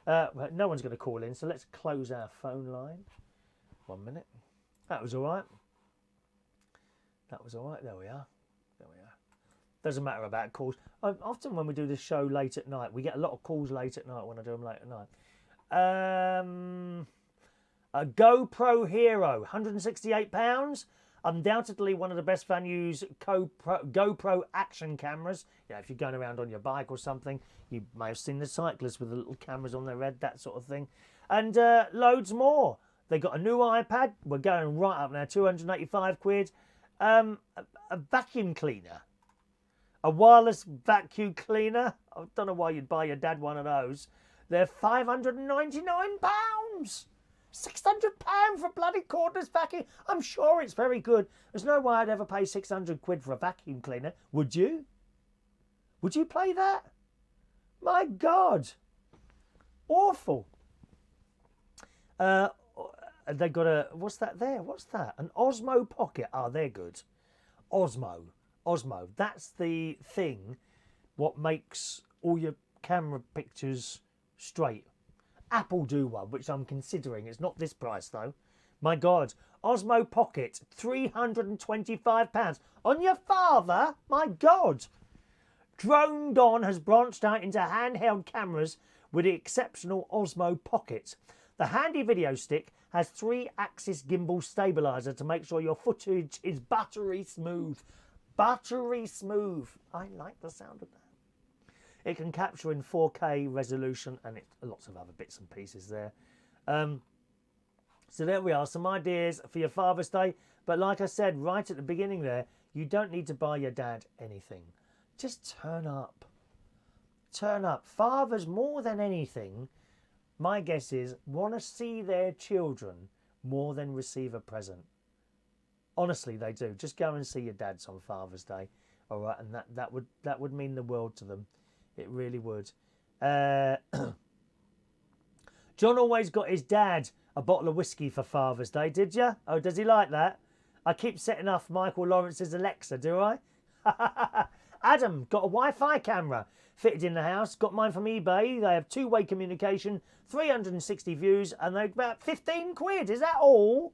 No one's going to call in, so let's close our phone line. 1 minute. That was all right. That was all right. There we are. There we are. Doesn't matter about calls. Often when we do this show late at night, we get a lot of calls late at night when I do them late at night. A GoPro Hero, £168. Undoubtedly one of the best values GoPro action cameras. Yeah, if you're going around on your bike or something, you may have seen the cyclists with the little cameras on their head, that sort of thing. And loads more. They got a new iPad. We're going right up now, 285 quid. A vacuum cleaner. A wireless vacuum cleaner. I don't know why you'd buy your dad one of those. They're £599. £600 for a bloody cordless vacuum. I'm sure it's very good. There's no way I'd ever pay 600 quid for a vacuum cleaner. Would you? Would you pay that? My God. Awful. They got a, what's that there? What's that? An Osmo Pocket. Oh, they're good. Osmo. That's the thing what makes all your camera pictures straight. Apple do one, which I'm considering. It's not this price though. My God. Osmo Pocket, £325. On your father? My God. Drone Don has branched out into handheld cameras with the exceptional Osmo Pocket. The handy video stick has 3-axis gimbal stabilizer to make sure your footage is buttery smooth. Buttery smooth. I like the sound of that. It can capture in 4K resolution and lots of other bits and pieces there. So there we are, some ideas for your Father's Day. But like I said right at the beginning there, you don't need to buy your dad anything. Just turn up. Turn up. Fathers, more than anything, my guess is, want to see their children more than receive a present. Honestly, they do. Just go and see your dads on Father's Day. All right, and that would mean the world to them. It really would. John always got his dad a bottle of whiskey for Father's Day, did you? Oh, does he like that? I keep setting off Michael Lawrence's Alexa, do I? Adam got a Wi-Fi camera fitted in the house. Got mine from eBay. They have two-way communication, 360 views, and they're about 15 quid. Is that all?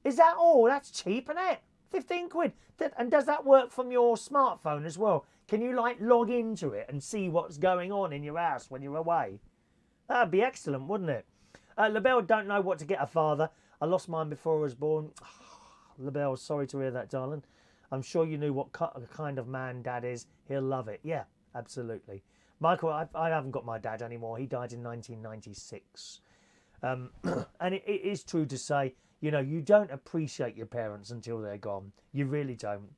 Is that all? That's cheap, isn't it? 15 quid. And does that work from your smartphone as well? Can you like log into it and see what's going on in your house when you're away? That'd be excellent, wouldn't it? LaBelle don't know what to get her father. I lost mine before I was born. LaBelle, sorry to hear that, darling. I'm sure you knew what kind of man Dad is. He'll love it. Yeah, absolutely. Michael, I haven't got my dad anymore. He died in 1996. And it is true to say, you know, you don't appreciate your parents until they're gone. You really don't.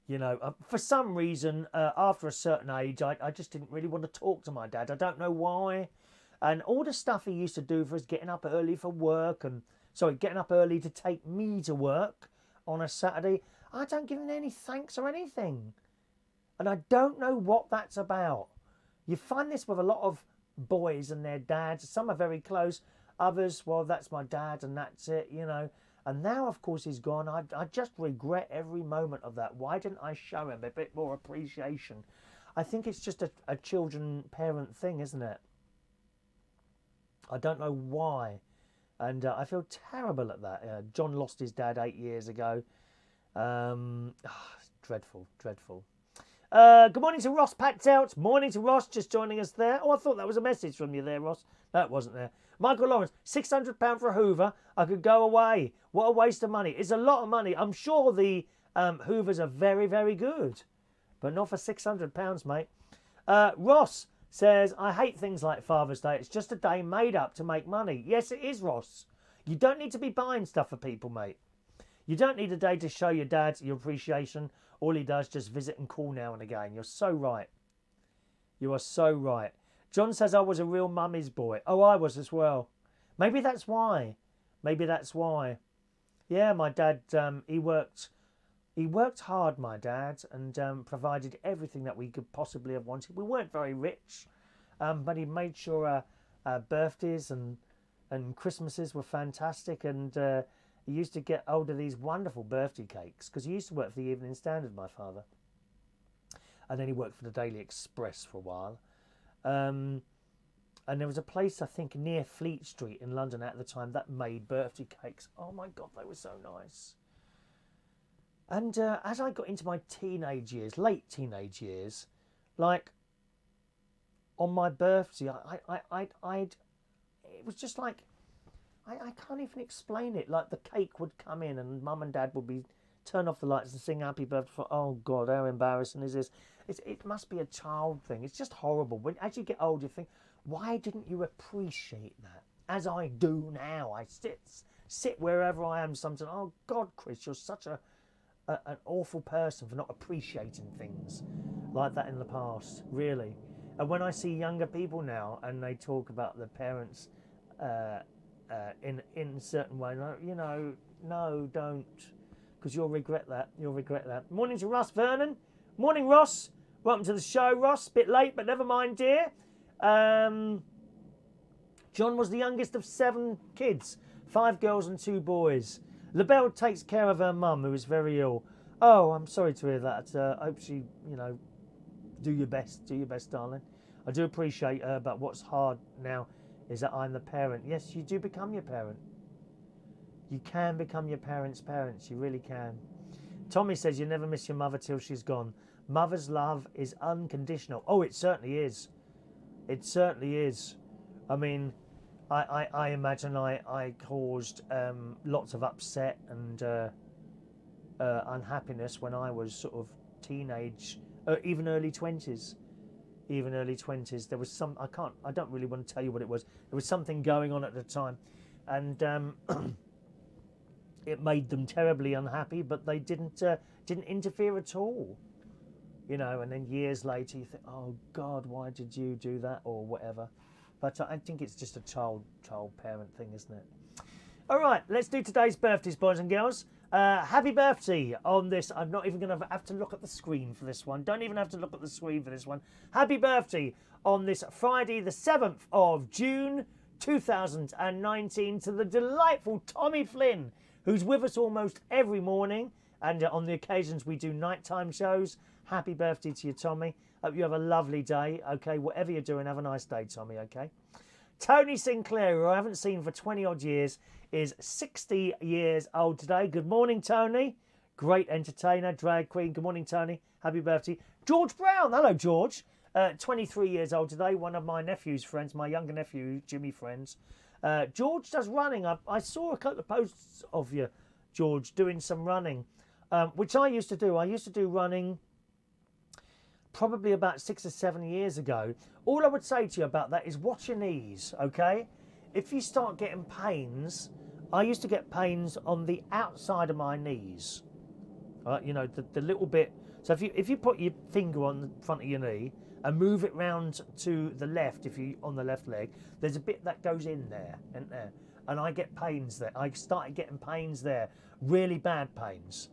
You know, for some reason, after a certain age, I just didn't really want to talk to my dad. I don't know why. And all the stuff he used to do for us, getting up early for work getting up early to take me to work on a Saturday, I don't give him any thanks or anything. And I don't know what that's about. You find this with a lot of boys and their dads. Some are very close. Others, well, that's my dad and that's it, you know. And now, of course, he's gone. I just regret every moment of that. Why didn't I show him a bit more appreciation? I think it's just a children-parent thing, isn't it? I don't know why. And I feel terrible at that. John lost his dad 8 years ago. Dreadful, dreadful. Good morning to Ross Packed Morning to Ross, just joining us there. Oh, I thought that was a message from you there, Ross. No, it wasn't there. Michael Lawrence, £600 for a Hoover. I could go away. What a waste of money. It's a lot of money. I'm sure the Hoovers are very, very good. But not for £600, mate. Ross says, I hate things like Father's Day. It's just a day made up to make money. Yes, it is, Ross. You don't need to be buying stuff for people, mate. You don't need a day to show your dad your appreciation. All he does, just visit and call now and again. You're so right. You are so right. John says I was a real mummy's boy. Oh, I was as well. Maybe that's why. Maybe that's why. Yeah, my dad, he worked hard, my dad, and provided everything that we could possibly have wanted. We weren't very rich, but he made sure our birthdays and Christmases were fantastic, and he used to get hold of these wonderful birthday cakes, because he used to work for the Evening Standard, my father. And then he worked for the Daily Express for a while. And there was a place, I think, near Fleet Street in London at the time that made birthday cakes. Oh my God, they were so nice. And as I got into my teenage years, late teenage years, like on my birthday, it was just like, I can't even explain it. Like the cake would come in and Mum and Dad would be turn off the lights and sing happy birthday for, oh God, how embarrassing is this? It must be a child thing. It's just horrible. As you get older, you think, why didn't you appreciate that? As I do now. I sit wherever I am sometimes. Oh God, Chris, you're such an awful person for not appreciating things like that in the past, really. And when I see younger people now and they talk about their parents in a certain way, you know, no, don't, because you'll regret that. You'll regret that. Morning to Russ Vernon. Morning, Ross. Welcome to the show, Ross. Bit late, but never mind, dear. John was the youngest of 7 kids, 5 girls and 2 boys. LaBelle takes care of her mum, who is very ill. Oh, I'm sorry to hear that. I hope she, you know, do your best, darling. I do appreciate her, but what's hard now is that I'm the parent. Yes, you do become your parent. You can become your parents' parents. You really can. Tommy says you never miss your mother till she's gone. Mother's love is unconditional. Oh, it certainly is. It certainly is. I mean, I imagine I caused lots of upset and unhappiness when I was sort of teenage, even early 20s. Even early 20s. There was I don't really want to tell you what it was. There was something going on at the time. And it made them terribly unhappy, but they didn't interfere at all. You know, and then years later you think, oh God, why did you do that or whatever? But I think it's just a child-parent thing, isn't it? All right, let's do today's birthdays, boys and girls. Happy birthday on this. I'm not even going to have to look at the screen for this one. Don't even have to look at the screen for this one. Happy birthday on this Friday, the 7th of June, 2019, to the delightful Tommy Flynn, who's with us almost every morning. And on the occasions we do nighttime shows. Happy birthday to you, Tommy. Hope you have a lovely day. Okay, whatever you're doing, have a nice day, Tommy, okay? Tony Sinclair, who I haven't seen for 20-odd years, is 60 years old today. Good morning, Tony. Great entertainer, drag queen. Good morning, Tony. Happy birthday. George Brown. Hello, George. 23 years old today. One of my nephew's friends, my younger nephew, Jimmy friends. George does running. I saw a couple of posts of you George, doing some running, which I used to do. I used to do running probably about 6 or 7 years ago. All I would say to you about that is watch your knees, okay? If you start getting pains, I used to get pains on the outside of my knees. You know, the little bit. So if you put your finger on the front of your knee and move it round to the left, if you on the left leg, there's a bit that goes in there, isn't there? And I get pains there. I started getting pains there, really bad pains,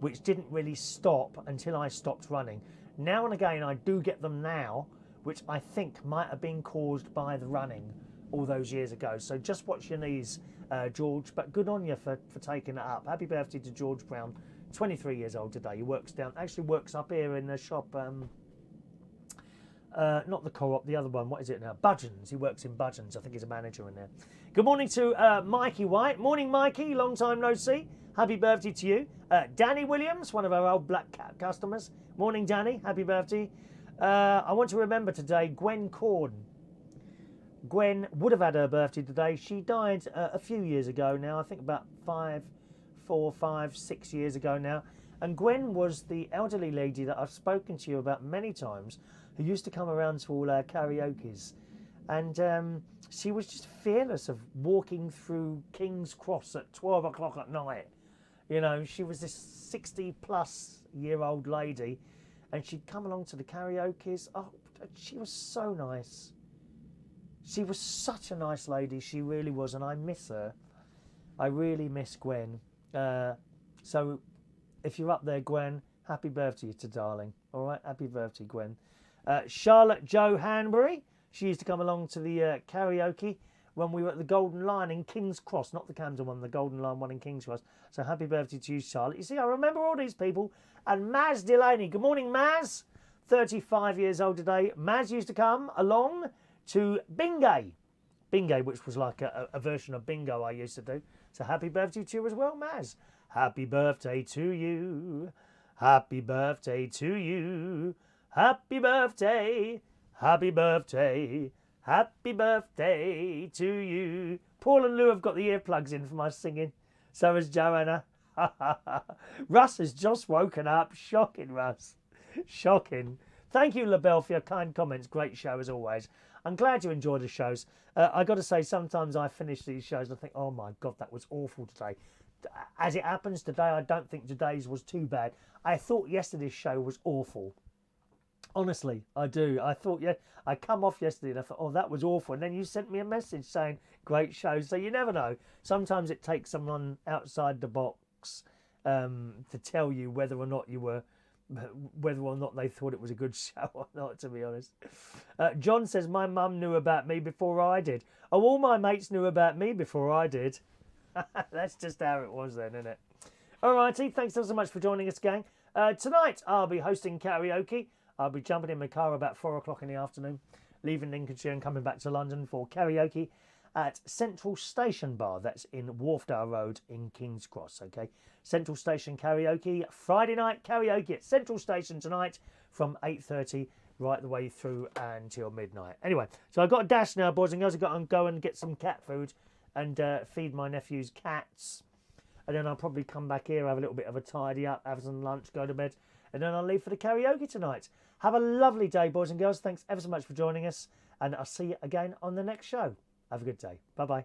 which didn't really stop until I stopped running. Now and again, I do get them now, which I think might have been caused by the running all those years ago. So just watch your knees, George. But good on you for taking it up. Happy birthday to George Brown, 23 years old today. He works up here in the shop. Not the Co-op, the other one. What is it now? Budgeons. He works in Budgeons. I think he's a manager in there. Good morning to Mikey White. Morning, Mikey. Long time no see. Happy birthday to you. Danny Williams, one of our old Black Cat customers. Morning, Danny. Happy birthday. I want to remember today Gwen Corn. Gwen would have had her birthday today. She died a few years ago now. I think about 4, 5, 6 years ago now. And Gwen was the elderly lady that I've spoken to you about many times, who used to come around to all our karaokes. And she was just fearless of walking through King's Cross at 12 o'clock at night. You know, she was this 60-plus-year-old lady, and she'd come along to the karaokes. Oh, she was so nice. She was such a nice lady, she really was, and I miss her. I really miss Gwen. So if you're up there, Gwen, happy birthday to darling. All right, happy birthday, Gwen. Charlotte Jo Hanbury, she used to come along to the karaoke when we were at the Golden Lion in King's Cross, not the Camden one, the Golden Lion one in King's Cross. So happy birthday to you, Charlotte. You see, I remember all these people. And Maz Delaney, good morning, Maz. 35 years old today. Maz used to come along to Bingay, which was like a version of bingo I used to do. So happy birthday to you as well, Maz. Happy birthday to you. Happy birthday to you. Happy birthday. Happy birthday. Happy birthday to you. Paul and Lou have got the earplugs in for my singing. So has Joanna. Russ has just woken up. Shocking, Russ. Shocking. Thank you, LaBelle, for your kind comments. Great show as always. I'm glad you enjoy the shows. I got to say, sometimes I finish these shows and I think, oh my God, that was awful today. As it happens today, I don't think today's was too bad. I thought yesterday's show was awful. Honestly, I do. I thought, yeah, I come off yesterday and I thought, oh, that was awful. And then you sent me a message saying, great show. So you never know. Sometimes it takes someone outside the box to tell you whether or not they thought it was a good show or not, to be honest. John says, my mum knew about me before I did. Oh, all my mates knew about me before I did. That's just how it was then, isn't it? All righty, thanks so much for joining us, gang. Tonight, I'll be hosting karaoke. I'll be jumping in my car about 4 o'clock in the afternoon, leaving Lincolnshire and coming back to London for karaoke at Central Station Bar. That's in Wharfdale Road in King's Cross, okay? Central Station Karaoke, Friday night karaoke at Central Station tonight from 8:30 right the way through until midnight. Anyway, so I've got a dash now, boys and girls. I've got to go and get some cat food and feed my nephew's cats. And then I'll probably come back here, have a little bit of a tidy up, have some lunch, go to bed, and then I'll leave for the karaoke tonight. Have a lovely day, boys and girls. Thanks ever so much for joining us, and I'll see you again on the next show. Have a good day. Bye-bye.